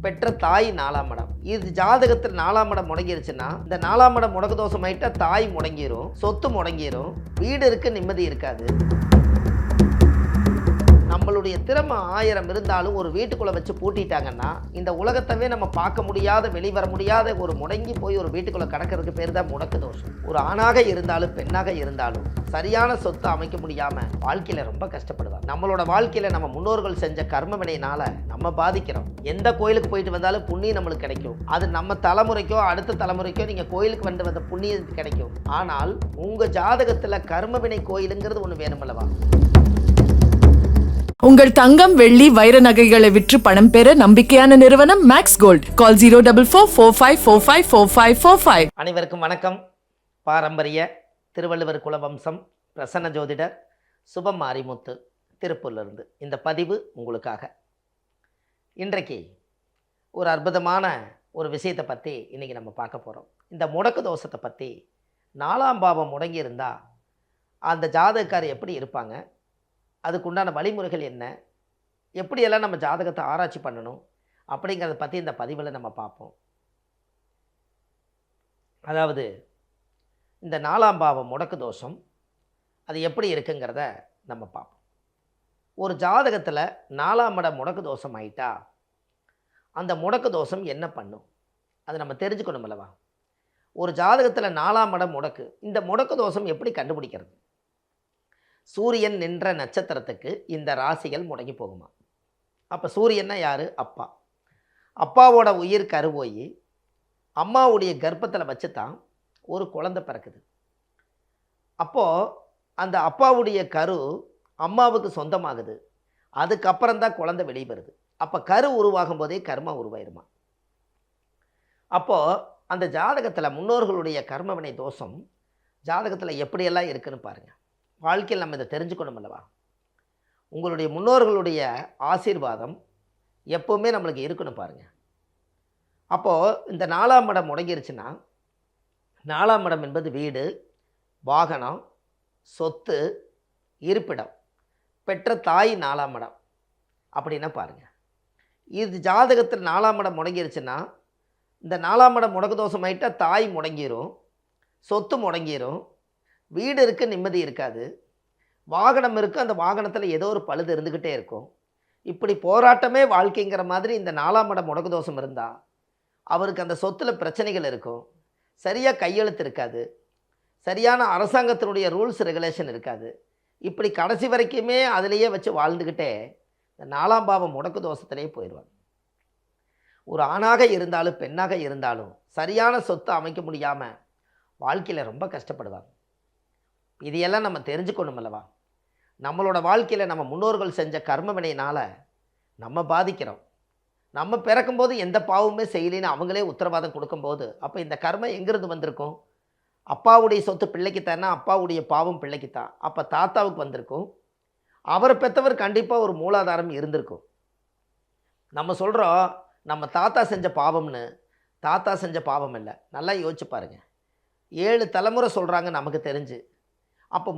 பெற்ற தாய் 4ஆம் இடம். இது ஜாதகத்தில் 4ஆம் இடம் முடங்கிருச்சுன்னா, இந்த 4ஆம் இடம் முடக்கு தோஷம் ஆயிட்டா தாய் முடங்கிரும், சொத்து முடங்கிரும், வீடு இருக்க நிம்மதி இருக்காது. நம்மளுடைய திறமை 1000 இருந்தாலும் ஒரு வீட்டுக்குள்ளே வச்சு பூட்டிட்டாங்கன்னா, இந்த உலகத்தவே நம்ம பார்க்க முடியாத, வெளிவர முடியாத ஒரு முடங்கி போய் ஒரு வீட்டுக்குள்ளே கடக்கிறதுக்கு பேர் தான் முடக்கு தோஷம். ஒரு ஆணாக இருந்தாலும் பெண்ணாக இருந்தாலும் சரியான சொத்தை அமைக்க முடியாமல் வாழ்க்கையில் ரொம்ப கஷ்டப்படுவாங்க. நம்மளோட வாழ்க்கையில் நம்ம முன்னோர்கள் செஞ்ச கர்ம வினையினால நம்ம பாதிக்கிறோம். எந்த கோயிலுக்கு போயிட்டு வந்தாலும் புண்ணியம் நம்மளுக்கு கிடைக்கும். அது நம்ம தலைமுறைக்கோ அடுத்த தலைமுறைக்கோ நீங்கள் கோயிலுக்கு வந்த புண்ணியம் கிடைக்கும். ஆனால் உங்கள் ஜாதகத்தில் கர்ம வினை கோயிலுங்கிறது ஒன்று வேணுமல்லவா? உங்கள் தங்கம், வெள்ளி, வைர நகைகளை விற்று பணம் பெற நம்பிக்கையான நிறுவனம் மேக்ஸ் கோல்ட். கால் 04445454545. அனைவருக்கும் வணக்கம். பாரம்பரிய திருவள்ளுவர் குலவம்சம் பிரசன்ன ஜோதிடர் சுபம் மாரிமுத்து திருப்பூர்லேருந்து இந்த பதிவு உங்களுக்காக. இன்றைக்கு ஒரு அற்புதமான ஒரு விஷயத்தை பற்றி இன்றைக்கி நம்ம பார்க்க போகிறோம். இந்த முடக்கு தோஷத்தை பற்றி 4ஆம் பாவம் முடங்கி இருந்தால் அந்த ஜாதகக்காரர் எப்படி இருப்பாங்க, அதுக்குண்டான வழிமுறைகள் என்ன, எப்படியெல்லாம் நம்ம ஜாதகத்தை ஆராய்ச்சி பண்ணணும் அப்படிங்கிறத பற்றி இந்த பதிவில் நம்ம பார்ப்போம். அதாவது இந்த 4ஆம் பாவம் முடக்கு தோஷம் அது எப்படி இருக்குங்கிறத நம்ம பார்ப்போம். ஒரு ஜாதகத்தில் 4ஆம் இடம் முடக்கு தோஷம் ஆயிட்டா அந்த முடக்கு தோஷம் என்ன பண்ணும் அதை நம்ம தெரிஞ்சுக்கணும் அல்லவா? ஒரு ஜாதகத்தில் 4ஆம் இடம் முடக்கு, இந்த முடக்கு தோஷம் எப்படி கண்டுபிடிக்கிறது? சூரியன் நின்ற நட்சத்திரத்துக்கு இந்த ராசிகள் முடங்கி போகுமா? அப்போ சூரியன்னா யார்? அப்பா. அப்பாவோட உயிர் கருவோய் அம்மாவுடைய கர்ப்பத்தில் வச்சு தான் ஒரு குழந்தை பிறக்குது. அப்போது அந்த அப்பாவுடைய கரு அம்மாவுக்கு சொந்தமாகுது. அதுக்கப்புறம் தான் குழந்தை வெளியே வருது. அப்போ கரு உருவாகும் போதே கர்மா உருவாயிருமா? அப்போது அந்த ஜாதகத்தில் முன்னோர்களுடைய கர்மவினை தோஷம் ஜாதகத்தில் எப்படியெல்லாம் இருக்குன்னு பாருங்கள். வாழ்க்கையில் நம்ம இதை தெரிஞ்சுக்கணும் அல்லவா? உங்களுடைய முன்னோர்களுடைய ஆசீர்வாதம் எப்போவுமே நம்மளுக்கு இருக்கணும் பாருங்கள். அப்போது இந்த 4ஆம் இடம் முடங்கிருச்சுன்னா, 4ஆம் இடம் என்பது வீடு, வாகனம், சொத்து, இருப்பிடம். பெற்ற தாய் 4ஆம் இடம் அப்படின்னா பாருங்கள். இது ஜாதகத்தில் 4ஆம் இடம் முடங்கிருச்சுன்னா, இந்த 4ஆம் இடம் முடக்கு தோஷம் ஆயிட்டா தாய் முடங்கிரும், சொத்து முடங்கிரும், வீடு இருக்க நிம்மதி இருக்காது, வாகனம் இருக்குது, அந்த வாகனத்தில் ஏதோ ஒரு பழுது இருந்துக்கிட்டே இருக்கும். இப்படி போராட்டமே வாழ்க்கைங்கிற மாதிரி இந்த 4ஆம் இடம் முடக்கு தோஷம் இருந்தால் அவருக்கு அந்த சொத்தில் பிரச்சனைகள் இருக்கும், சரியாக கையெழுத்து இருக்காது, சரியான அரசாங்கத்தினுடைய ரூல்ஸ் ரெகுலேஷன் இருக்காது. இப்படி கடைசி வரைக்குமே அதிலேயே வச்சு வாழ்ந்துக்கிட்டே இந்த 4ஆம் பாவம் முடக்கு தோஷத்திலே போயிடுவாங்க. ஒரு ஆணாக இருந்தாலும் பெண்ணாக இருந்தாலும் சரியான சொத்தை அமைக்க முடியாமல் வாழ்க்கையில் ரொம்ப கஷ்டப்படுவாங்க. இதையெல்லாம் நம்ம தெரிஞ்சுக்கணும் அல்லவா? நம்மளோட வாழ்க்கையில் நம்ம முன்னோர்கள் செஞ்ச கர்ம வினையினால் நம்ம பாதிக்கிறோம். நம்ம பிறக்கும்போது எந்த பாவமே செய்யலைன்னு அவங்களே உத்தரவாதம் கொடுக்கும்போது அப்போ இந்த கர்மம் எங்கிருந்து வந்திருக்கும்? அப்பாவுடைய சொத்து பிள்ளைக்குத்தானா, அப்பாவுடைய பாவம் பிள்ளைக்குத்தான். அப்போ தாத்தாவுக்கு வந்திருக்கும். அவரை பெற்றவர் கண்டிப்பாக ஒரு மூலாதாரம் இருந்திருக்கும். நம்ம சொல்கிறோம் நம்ம தாத்தா செஞ்ச பாவம்னு. தாத்தா செஞ்ச பாவம் இல்லை. நல்லா யோசிச்சு பாருங்கள். 7 தலைமுறை சொல்கிறாங்க நமக்கு தெரிஞ்சு. அப்போ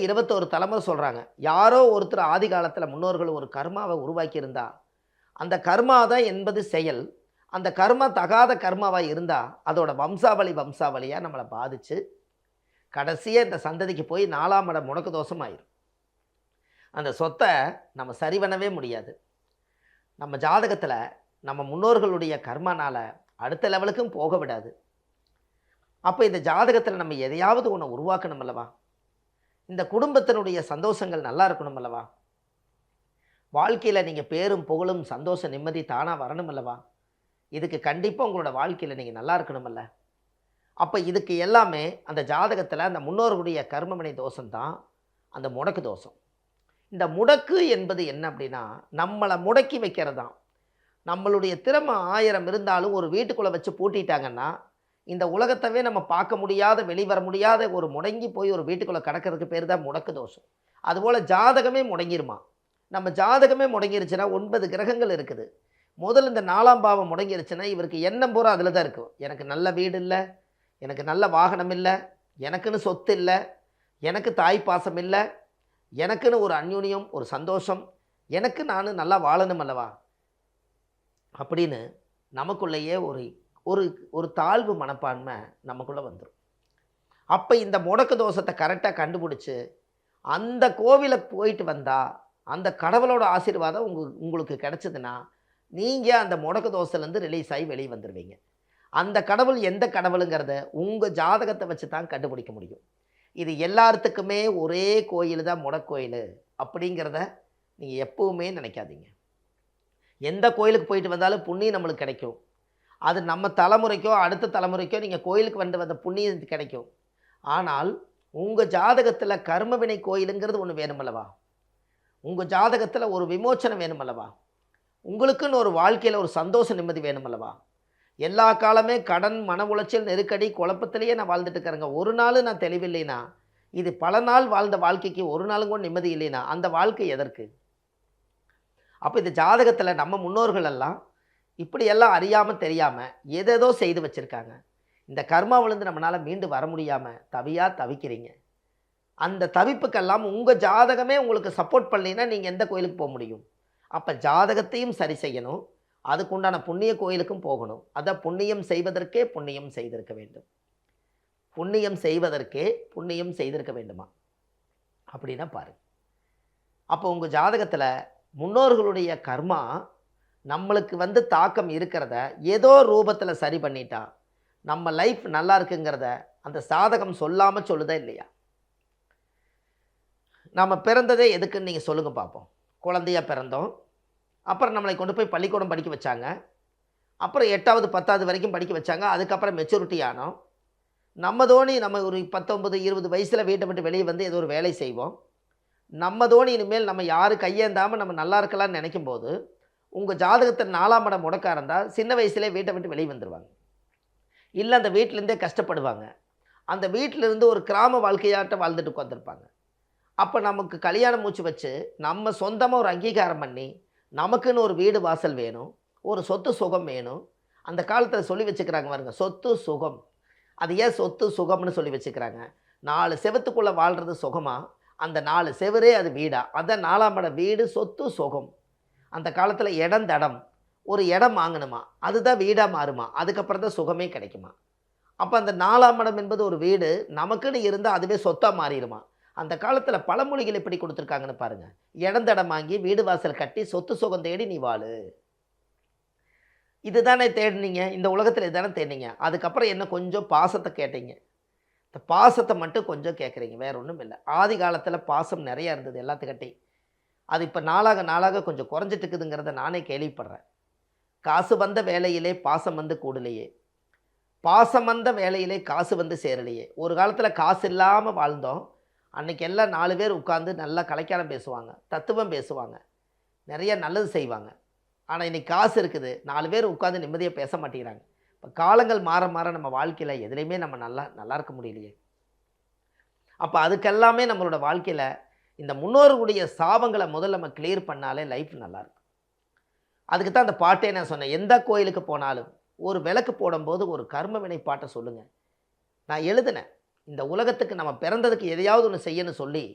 21 தலைமுறை சொல்கிறாங்க. யாரோ ஒருத்தர் ஆதி காலத்தில் முன்னோர்கள் ஒரு கர்மாவை உருவாக்கியிருந்தா அந்த கர்மா தான் என்பது செயல். அந்த கர்மா தகாத கர்மாவாக இருந்தால் அதோட வம்சாவளியாக நம்மளை பாதித்து கடைசியாக இந்த சந்ததிக்கு போய் 4ஆம் இடம் முடக்கு தோஷம் ஆயிரும். அந்த சொத்தை நம்ம சரி பண்ணவே முடியாது. நம்ம ஜாதகத்தில் நம்ம முன்னோர்களுடைய கர்மானால் அடுத்த லெவலுக்கும் போக விடாது. அப்போ இந்த ஜாதகத்தில் நம்ம எதையாவது ஒன்று உருவாக்கணும் அல்லவா? இந்த குடும்பத்தினுடைய சந்தோஷங்கள் நல்லா இருக்கணும் அல்லவா? வாழ்க்கையில் நீங்கள் பேரும் புகழும் சந்தோஷ நிம்மதி தானாக வரணும் அல்லவா? இதுக்கு கண்டிப்பாக உங்களோட வாழ்க்கையில் நீங்கள் நல்லா இருக்கணுமல்ல? அப்போ இதுக்கு எல்லாமே அந்த ஜாதகத்தில் அந்த முன்னோர்களுடைய கர்மவினை தோஷம்தான் அந்த முடக்கு தோஷம். இந்த முடக்கு என்பது என்ன அப்படின்னா, நம்மளை முடக்கி வைக்கிறது தான். நம்மளுடைய திறமை 1000 இருந்தாலும் ஒரு வீட்டுக்குள்ளே வச்சு பூட்டிட்டாங்கன்னா இந்த உலகத்தவே நம்ம பார்க்க முடியாத, வெளிவர முடியாத ஒரு முடங்கி போய் ஒரு வீட்டுக்குள்ளே கடக்கிறதுக்கு பேர் தான் முடக்கு தோஷம். அதுபோல் ஜாதகமே முடங்கிருமா? நம்ம ஜாதகமே முடங்கிருச்சுன்னா 9 கிரகங்கள் இருக்குது. முதல்ல இந்த 4ஆம் பாவம் முடங்கிருச்சுன்னா இவருக்கு எண்ணம் பூரா அதில் தான் இருக்கும். எனக்கு நல்ல வீடு இல்லை, எனக்கு நல்ல வாகனம் இல்லை, எனக்குன்னு சொத்து இல்லை, எனக்கு தாய் பாசம் இல்லை, எனக்குன்னு ஒரு அந்யோன்யம், ஒரு சந்தோஷம், எனக்கு நான் நல்லா வாழணும் அல்லவா அப்படின்னு நமக்குள்ளேயே ஒரு ஒரு ஒரு தாழ்வு மனப்பான்மை நமக்குள்ளே வந்துடும். அப்போ இந்த முடக்கு தோஷத்தை கரெக்டாக கண்டுபிடிச்சி அந்த கோவிலுக்கு போயிட்டு வந்தால் அந்த கடவுளோட ஆசீர்வாதம் உங்களுக்கு கிடைச்சதுன்னா நீங்கள் அந்த முடக்கு தோசையிலேருந்து ரிலீஸ் ஆகி வெளியே வந்துடுவீங்க. அந்த கடவுள் எந்த கடவுளுங்கிறத உங்கள் ஜாதகத்தை வச்சு தான் கண்டுபிடிக்க முடியும். இது எல்லாத்துக்குமே ஒரே கோயில் தான் முடக்கோயில் அப்படிங்கிறத நீங்கள் எப்பவுமே நினைக்காதீங்க. எந்த கோயிலுக்கு போயிட்டு வந்தாலும் புண்ணியம் நம்மளுக்கு கிடைக்கும். அது நம்ம தலைமுறைக்கோ அடுத்த தலைமுறைக்கோ நீங்கள் கோயிலுக்கு வந்த புண்ணியம் கிடைக்கும். ஆனால் உங்கள் ஜாதகத்தில் கர்மவினை கோயிலுங்கிறது ஒன்று வேணுமல்லவா? உங்கள் ஜாதகத்தில் ஒரு விமோச்சனம் வேணுமல்லவா? உங்களுக்குன்னு ஒரு வாழ்க்கையில் ஒரு சந்தோஷ நிம்மதி வேணுமல்லவா? எல்லா காலமே கடன், மன உளைச்சல், நெருக்கடி, குழப்பத்திலேயே நான் வாழ்ந்துட்டு இருக்கிறேங்க. ஒரு நாள் நான் தெளிவில்லைனா, இது பல நாள் வாழ்ந்த வாழ்க்கைக்கு ஒரு நாளும் கூட நிம்மதி இல்லைனா அந்த வாழ்க்கை எதற்கு? அப்போ இந்த ஜாதகத்தில் நம்ம முன்னோர்கள் எல்லாம் இப்படியெல்லாம் அறியாமல் தெரியாமல் ஏதேதோ செய்து வச்சுருக்காங்க. இந்த கர்மாவிலேருந்து நம்மளால் மீண்டு வர முடியாமல் தவிக்கிறீங்க. அந்த தவிப்புக்கெல்லாம் உங்கள் ஜாதகமே உங்களுக்கு சப்போர்ட் பண்ணலைன்னா நீங்கள் எந்த கோயிலுக்கு போக முடியும்? அப்போ ஜாதகத்தையும் சரி செய்யணும், அதுக்குண்டான புண்ணிய கோயிலுக்கும் போகணும். அதான் புண்ணியம் செய்வதற்கே புண்ணியம் செய்திருக்க வேண்டும். புண்ணியம் செய்வதற்கே புண்ணியம் செய்திருக்க வேண்டுமா? அப்படின்னா பாருங்க. அப்போ உங்கள் ஜாதகத்தில் முன்னோர்களுடைய கர்மா நம்மளுக்கு தாக்கம் இருக்கிறத ஏதோ ரூபத்தில் சரி பண்ணிட்டா நம்ம லைஃப் நல்லா இருக்குங்கிறத அந்த சாதகம் சொல்லாமல் சொல்லுதா இல்லையா? நம்ம பிறந்ததே எதுக்குன்னு நீங்கள் சொல்லுங்கள் பார்ப்போம். குழந்தையாக பிறந்தோம், அப்புறம் நம்மளை கொண்டு போய் பள்ளிக்கூடம் படிக்க வச்சாங்க, அப்புறம் 8வது 10வது வரைக்கும் படிக்க வச்சாங்க. அதுக்கப்புறம் மெச்சூரிட்டி ஆனோம். நம்ம ஒரு 19 20 வயசில் வீட்டை விட்டு வெளியே வந்து ஏதோ ஒரு வேலை செய்வோம். நம்ம இனிமேல் நம்ம யாரு கையேந்தாமல் நம்ம நல்லா இருக்கலாம்னு நினைக்கும் போது உங்கள் ஜாதகத்தில் 4ஆம் இடம் முடக்கா இருந்தால் சின்ன வயசுலேயே வீட்டை விட்டு வெளியே வந்துடுவாங்க. இல்லை அந்த வீட்டிலேருந்தே கஷ்டப்படுவாங்க. அந்த வீட்டிலேருந்து ஒரு கிராம வாழ்க்கையாட்ட வாழ்ந்துட்டு உட்காந்துருப்பாங்க. அப்போ நமக்கு கல்யாணம் மூச்சு வச்சு நம்ம சொந்தமாக ஒரு அங்கீகாரம் பண்ணி நமக்குன்னு ஒரு வீடு வாசல் வேணும், ஒரு சொத்து சுகம் வேணும். அந்த காலத்தில் சொல்லி வச்சுக்கிறாங்க பாருங்க, சொத்து சுகம். அது ஏன் சொத்து சுகம்னு சொல்லி வச்சுக்கிறாங்க? 4 செவத்துக்குள்ளே வாழ்கிறது சுகமா, அந்த 4 செவரே அது வீடா? அதான் 4ஆம் இடம் வீடு, சொத்து சுகம். அந்த காலத்தில் இடம் ஒரு இடம் வாங்கணுமா, அதுதான் வீடாக மாறுமா, அதுக்கப்புறம் தான் சுகமே கிடைக்குமா? அப்போ அந்த 4ஆம் இடம் என்பது ஒரு வீடு நமக்குன்னு இருந்தால் அதுவே சொத்தாக மாறிடுமா? அந்த காலத்தில் பழமொழிகள் எப்படி கொடுத்துருக்காங்கன்னு பாருங்கள். இடந்தடம் வாங்கி வீடு வாசல் கட்டி சொத்து சுகம் தேடி நீ வாழு. இதுதானே தேடினீங்க, இந்த உலகத்தில் இதுதானே தேடினீங்க. அதுக்கப்புறம் என்ன கொஞ்சம் பாசத்தை கேட்டீங்க. இந்த பாசத்தை மட்டும் கொஞ்சம் கேட்குறீங்க, வேற ஒன்றும் இல்லை. ஆதி காலத்தில் பாசம் நிறையா இருந்தது எல்லாத்துக்கிட்டே. அது இப்போ நாளாக கொஞ்சம் குறைஞ்சிட்டு இருக்குதுங்கிறத நானே கேள்விப்படுறேன். காசு வந்த வேலையிலே பாசம் வந்து கூடலையே, பாசம் வந்த வேலையிலே காசு வந்து சேரலையே. ஒரு காலத்தில் காசு இல்லாமல் வாழ்ந்தோம். அன்றைக்கி எல்லாம் 4 பேர் உட்காந்து நல்லா கலைக்காலம் பேசுவாங்க, தத்துவம் பேசுவாங்க, நிறைய நல்லது செய்வாங்க. ஆனால் இன்றைக்கி காசு இருக்குது, 4 பேர் உட்காந்து நிம்மதியாக பேச மாட்டேங்கிறாங்க. இப்போ காலங்கள் மாற நம்ம வாழ்க்கையில் எதுலேயுமே நம்ம நல்லா இருக்க முடியலையே. அப்போ அதுக்கெல்லாமே நம்மளோட வாழ்க்கையில் இந்த முன்னோர்களுடைய சாபங்களை முதல்ல நம்ம கிளியர் பண்ணாலே லைஃப் நல்லாயிருக்கும். அதுக்கு தான் அந்த பாட்டே நான் சொன்னேன். எந்த கோயிலுக்கு போனாலும் ஒரு விளக்கு போடும்போது ஒரு கர்ம வினை பாட்டை சொல்லுங்கள். நான் எழுதினேன், இந்த உலகத்துக்கு நம்ம பிறந்ததுக்கு எதையாவது ஒன்று செய்யணும்னு சொல்லி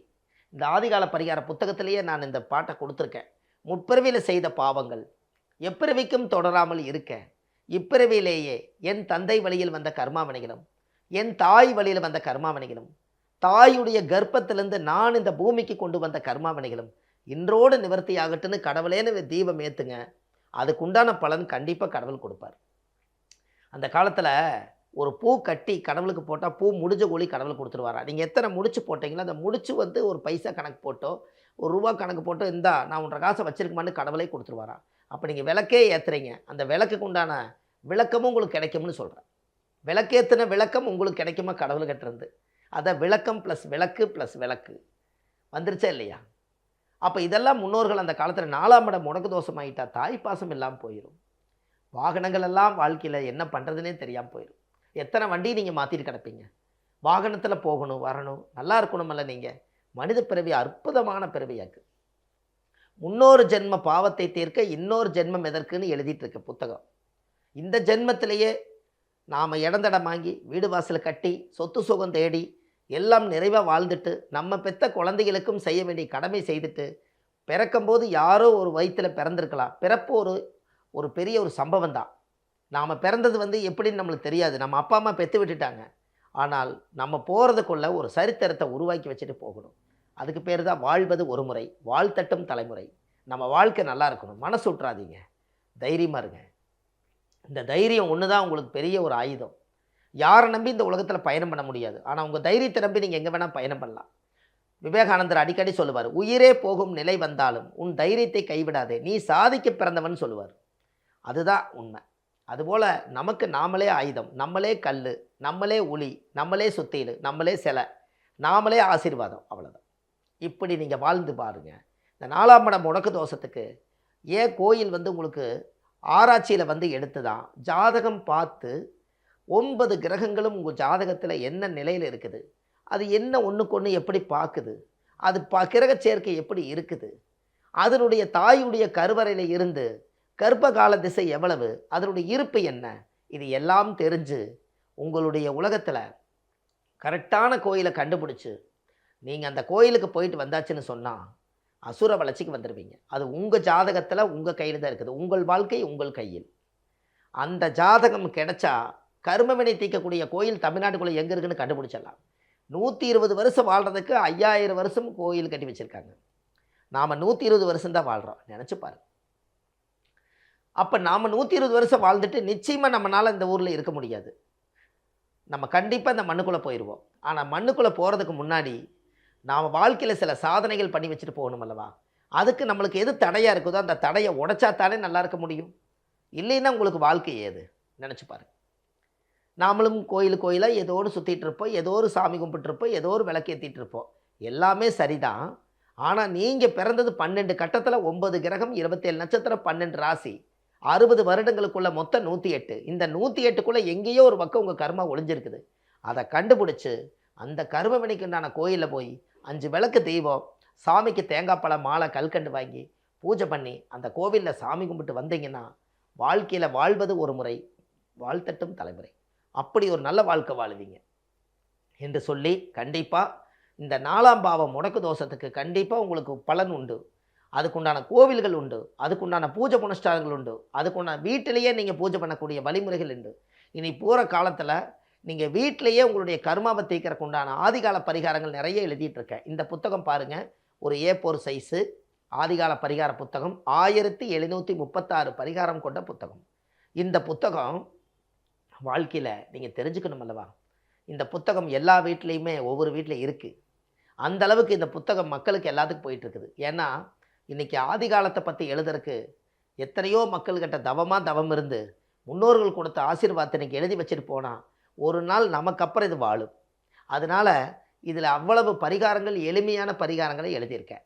இந்த ஆதிகால பரிகார புத்தகத்திலேயே நான் இந்த பாட்டை கொடுத்துருக்கேன். முற்பிறவியில் செய்த பாவங்கள் எப்பிறவிக்கும் தொடராமல் இருக்க, இப்பிறவியிலேயே என் தந்தை வழியில் வந்த கர்மாவினைகளும் என் தாய் வழியில் வந்த கர்மாவினைகளும் தாயுடைய கர்ப்பத்திலிருந்து நான் இந்த பூமிக்கு கொண்டு வந்த கர்மாவினைகளும் இன்றோடு நிவர்த்தி ஆகட்டுன்னு கடவுளேன்னு தீபம் ஏற்றுங்க. அதுக்குண்டான பலன் கண்டிப்பாக கடவுள் கொடுப்பார். அந்த காலத்தில் ஒரு பூ கட்டி கடவுளுக்கு போட்டால் பூ முடிஞ்ச கூலி கடவுள் கொடுத்துருவாரா. நீங்கள் எத்தனை முடிச்சு போட்டிங்களோ அந்த முடிச்சு ஒரு பைசா கணக்கு போட்டோ ஒரு ரூபா கணக்கு போட்டோ இந்தா நான் 1.5 காசை வச்சிருக்கமான்னு கடவுளே கொடுத்துருவாரா. அப்போ நீங்கள் விளக்கே ஏற்றுறீங்க, அந்த விளக்குக்கு உண்டான விளக்கமும் உங்களுக்கு கிடைக்கும்னு சொல்கிறேன். விளக்கேற்றின விளக்கம் உங்களுக்கு கிடைக்குமா கடவுள்கிட்ட இருந்து? அதை விளக்கம் ப்ளஸ் விளக்கு ப்ளஸ் விளக்கு வந்துருச்சா இல்லையா? அப்போ இதெல்லாம் முன்னோர்கள் அந்த காலத்தில் 4ஆம் இடம் முடக்கு தோஷம் ஆகிட்டா தாய் பாசம் இல்லாமல் போயிடும். வாகனங்கள் எல்லாம் வாழ்க்கையில் என்ன பண்ணுறதுனே தெரியாமல் போயிடும். எத்தனை வண்டி நீங்கள் மாற்றிட்டு கிடப்பீங்க. வாகனத்தில் போகணும் வரணும் நல்லா இருக்கணுமல்ல. நீங்கள் மனித பிறவி அற்புதமான பிறவியாக்கு. முன்னொரு ஜென்ம பாவத்தை தீர்க்க இன்னொரு ஜென்மம் எதற்குன்னு எழுதிட்டு இருக்க புத்தகம். இந்த ஜென்மத்திலேயே நாம் இடந்தடம் வாங்கி வீடு வாசல் கட்டி சொத்து சுகம் தேடி எல்லாம் நிறைவாக வாழ்ந்துட்டு நம்ம பெற்ற குழந்தைகளுக்கும் செய்ய வேண்டிய கடமை செய்துட்டு பிறக்கும்போது யாரோ ஒரு வயிற்றில் பிறந்திருக்கலாம். பிறப்பு ஒரு பெரிய ஒரு சம்பவம் தான். நாம் பிறந்தது வந்து எப்படின்னு நம்மளுக்கு தெரியாது. நம்ம அப்பா அம்மா பெற்று விட்டுட்டாங்க. ஆனால் நம்ம போகிறதுக்குள்ள ஒரு சரித்திரத்தை உருவாக்கி வச்சுட்டு போகணும். அதுக்கு பேர் தான் வாழ்வது ஒரு முறை, வாழ்த்தட்டும் தலைமுறை. நம்ம வாழ்க்கை நல்லா இருக்கணும். மனசு விட்றாதீங்க, தைரியமாக இருங்க. இந்த தைரியம் ஒன்று தான் உங்களுக்கு பெரிய ஒரு ஆயுதம். யாரை நம்பி இந்த உலகத்தில் பயணம் பண்ண முடியாது. ஆனால் உங்கள் தைரியத்தை நம்பி நீங்கள் எங்கே வேணால் பயணம் பண்ணலாம். விவேகானந்தர் அடிக்கடி சொல்லுவார், உயிரே போகும் நிலை வந்தாலும் உன் தைரியத்தை கைவிடாதே, நீ சாதிக்க பிறந்தவன் சொல்லுவார். அதுதான் உண்மை. அதுபோல் நமக்கு நாமளே ஆயுதம், நம்மளே கல், நம்மளே உளி, நம்மளே சுத்தீடு, நம்மளே சிலை, நாமளே ஆசீர்வாதம். அவ்வளோதான். இப்படி நீங்கள் வாழ்ந்து பாருங்கள். இந்த 4ஆம் இடம் முடக்கு தோஷத்துக்கு ஏன் கோயில் வந்து உங்களுக்கு ஆராய்ச்சியில் வந்து எடுத்து தான் ஜாதகம் பார்த்து 9 கிரகங்களும் உங்கள் ஜாதகத்தில் என்ன நிலையில் இருக்குது, அது என்ன ஒன்றுக்கு ஒன்று எப்படி பார்க்குது, அது கிரக சேர்க்கை எப்படி இருக்குது, அதனுடைய தாயுடைய கருவறையில் இருந்து கர்ப்பகால திசை எவ்வளவு, அதனுடைய இருப்பு என்ன, இது எல்லாம் தெரிஞ்சு உங்களுடைய உலகத்தில் கரெக்டான கோயிலை கண்டுபிடிச்சி நீங்கள் அந்த கோயிலுக்கு போயிட்டு வந்தாச்சுன்னு சொன்னால் அசுர வளர்ச்சிக்கு வந்துடுவீங்க. அது உங்கள் ஜாதகத்தில் உங்கள் கையில் தான் இருக்குது. உங்கள் வாழ்க்கை உங்கள் கையில். அந்த ஜாதகம் கிடைச்சா கர்மவினை தீர்க்கக்கூடிய கோயில் தமிழ்நாட்டுக்குள்ளே எங்கே இருக்குன்னு கண்டுபிடிச்சிடலாம். 120 வருஷம் வாழ்கிறதுக்கு 5000 வருஷம் கோயில் கட்டி வச்சுருக்காங்க. நாம் 120 வருஷம் தான் வாழ்கிறோம். நினச்சி பாருங்க. அப்போ நாம் 120 வருஷம் வாழ்ந்துட்டு நிச்சயமாக நம்மளால் இந்த ஊரில் இருக்க முடியாது. நம்ம கண்டிப்பாக இந்த மண்ணுக்குள்ளே போயிடுவோம். ஆனால் மண்ணுக்குள்ளே போகிறதுக்கு முன்னாடி நாம் வாழ்க்கையில் சில சாதனைகள் பண்ணி வச்சுட்டு போகணும் அல்லவா? அதுக்கு நம்மளுக்கு எது தடையாக இருக்குதோ அந்த தடையை உடைச்சாத்தானே நல்லா இருக்க முடியும். இல்லைன்னா உங்களுக்கு வாழ்க்கை ஏது? நினச்சி பாருங்க. நாமளும் கோயிலாக ஏதோ ஒரு சுற்றிட்டு இருப்போம், ஏதோ ஒரு சாமி கும்பிட்டுருப்போம், ஏதோ ஒரு விளக்கேற்றிட்டு இருப்போம். எல்லாமே சரிதான். ஆனால் நீங்கள் பிறந்தது 12 கட்டத்தில் 9 கிரகம் 27 நட்சத்திரம் 12 ராசி 60 வருடங்களுக்குள்ள மொத்தம் 108. இந்த 108க்குள்ளே எங்கேயோ ஒரு பக்கம் உங்கள் கர்மா ஒளிஞ்சிருக்குது. அதை கண்டுபிடிச்சி அந்த கர்ம வினைக்குண்டான கோயிலில் போய் 5 விளக்கு தெய்வம், சாமிக்கு தேங்காய் பழம் மாலை கல்கண்டு வாங்கி பூஜை பண்ணி அந்த கோவிலில் சாமி கும்பிட்டு வந்தீங்கன்னா வாழ்க்கையில் வாழ்வது ஒரு முறை, வாழ்த்தட்டும் தலைமுறை. அப்படி ஒரு நல்ல வாழ்க்கை வாழுவீங்க என்று சொல்லி கண்டிப்பாக இந்த 4ஆம் பாவம் முடக்கு தோஷத்துக்கு கண்டிப்பாக உங்களுக்கு பலன் உண்டு. அதுக்குண்டான கோவில்கள் உண்டு, அதுக்குண்டான பூஜை புனஸ்காரங்கள் உண்டு, அதுக்குண்டான வீட்டிலேயே நீங்கள் பூஜை பண்ணக்கூடிய வழிமுறைகள் உண்டு. இனி போகிற காலத்தில் நீங்கள் வீட்டிலையே உங்களுடைய கர்மாவை தீர்க்கறக்கு உண்டான ஆதிகால பரிகாரங்கள் நிறைய எழுதிட்டு இருக்கேன். இந்த புத்தகம் பாருங்கள், ஒரு A4 சைஸு ஆதிகால பரிகார புத்தகம், 1736 பரிகாரம் கொண்ட புத்தகம். இந்த புத்தகம் வாழ்க்கையில் நீங்கள் தெரிஞ்சுக்கணும் அல்லவா? இந்த புத்தகம் எல்லா வீட்லேயுமே ஒவ்வொரு வீட்டில் இருக்குது. அந்த அளவுக்கு இந்த புத்தகம் மக்களுக்கு எல்லாத்துக்கும் போயிட்டுருக்குது. ஏன்னா இன்றைக்கி ஆதி காலத்தை பற்றி எழுதுறதுக்கு எத்தனையோ மக்கள்கிட்ட தவம் இருந்து முன்னோர்கள் கொடுத்த ஆசீர்வாதத்தை இன்றைக்கி எழுதி வச்சுட்டு போனால் ஒரு நாள் நமக்கு அப்புறம் இது வாழும். அதனால் இதில் அவ்வளவு பரிகாரங்கள், எளிமையான பரிகாரங்களை எழுதியிருக்கேன்.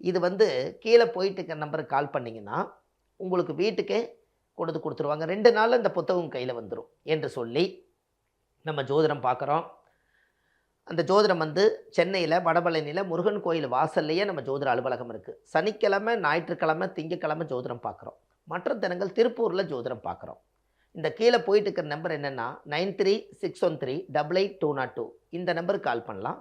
இது வந்து கீழே போயிட்டு இருக்க நம்பருக்கு கால் பண்ணிங்கன்னா உங்களுக்கு வீட்டுக்கே கொடுத்துருவாங்க. 2 நாளில் இந்த புத்தகம் கையில் வந்துடும் என்று சொல்லி நம்ம ஜோதிடம் பார்க்குறோம். அந்த ஜோதிடம் வந்து சென்னையில் வடபழனியில் முருகன் கோயில் வாசல்லையே நம்ம ஜோதிட அலுவலகம் இருக்குது. சனிக்கிழமை, ஞாயிற்றுக்கிழமை, திங்கக்கிழமை ஜோதிடம் பார்க்குறோம். மற்ற தினங்கள் திருப்பூரில் ஜோதிடம் பார்க்குறோம். இந்த கீழே போயிட்டு இருக்கிற நம்பர் என்னென்னா 9361388202. இந்த நம்பருக்கு கால் பண்ணலாம்.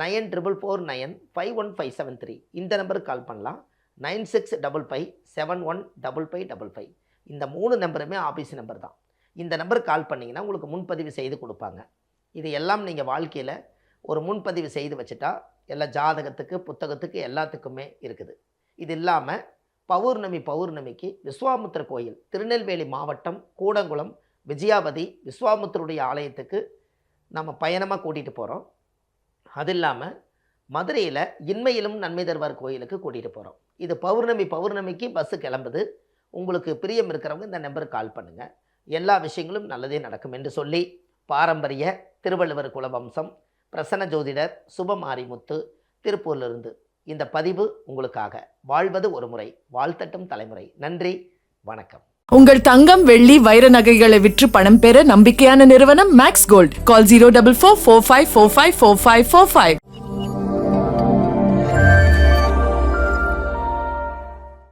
9449515573 இந்த நம்பருக்கு கால் பண்ணலாம். 9655715555 இந்த 3 நம்பருமே ஆஃபீஸ் நம்பர் தான். இந்த நம்பருக்கு கால் பண்ணிங்கன்னா உங்களுக்கு முன்பதிவு செய்து கொடுப்பாங்க. இது எல்லாம் நீங்கள் வாழ்க்கையில் ஒரு முன்பதிவு செய்து வச்சுட்டா எல்லா ஜாதகத்துக்கு, புத்தகத்துக்கு, எல்லாத்துக்குமே இருக்குது. இது இல்லாமல் பௌர்ணமிக்கு விஸ்வாமுத்திர கோயில், திருநெல்வேலி மாவட்டம் கூடங்குளம் விஜயாவதி விஸ்வாமுத்தருடைய ஆலயத்துக்கு நம்ம பயணமாக கூட்டிகிட்டு போகிறோம். அது இல்லாமல் மதுரையில் இன்மையிலும் நன்மை தருவார் கோயிலுக்கு கூட்டிகிட்டு போகிறோம். இது பௌர்ணமிக்கு பஸ்ஸு கிளம்புது. உங்களுக்கு பிரியம் இருக்கிறவங்க இந்த நம்பருக்கு கால் பண்ணுங்கள். எல்லா விஷயங்களும் நல்லதே நடக்கும் என்று சொல்லி பாரம்பரிய திருவள்ளுவர் குலவம்சம் பிரசன்ன ஜோதிடர் சுபமாரிமுத்து திருப்பூரிலிருந்து இந்த பதிவு உங்களுக்காக. வாழ்வது ஒரு முறை, வாழ்த்தட்டும் தலைமுறை. நன்றி, வணக்கம். உங்கள் தங்கம், வெள்ளி, வைர நகைகளை விற்று பணம் பெற நம்பிக்கையான நிறுவனம் மேக்ஸ் கோல்ட். கால் 04445454545.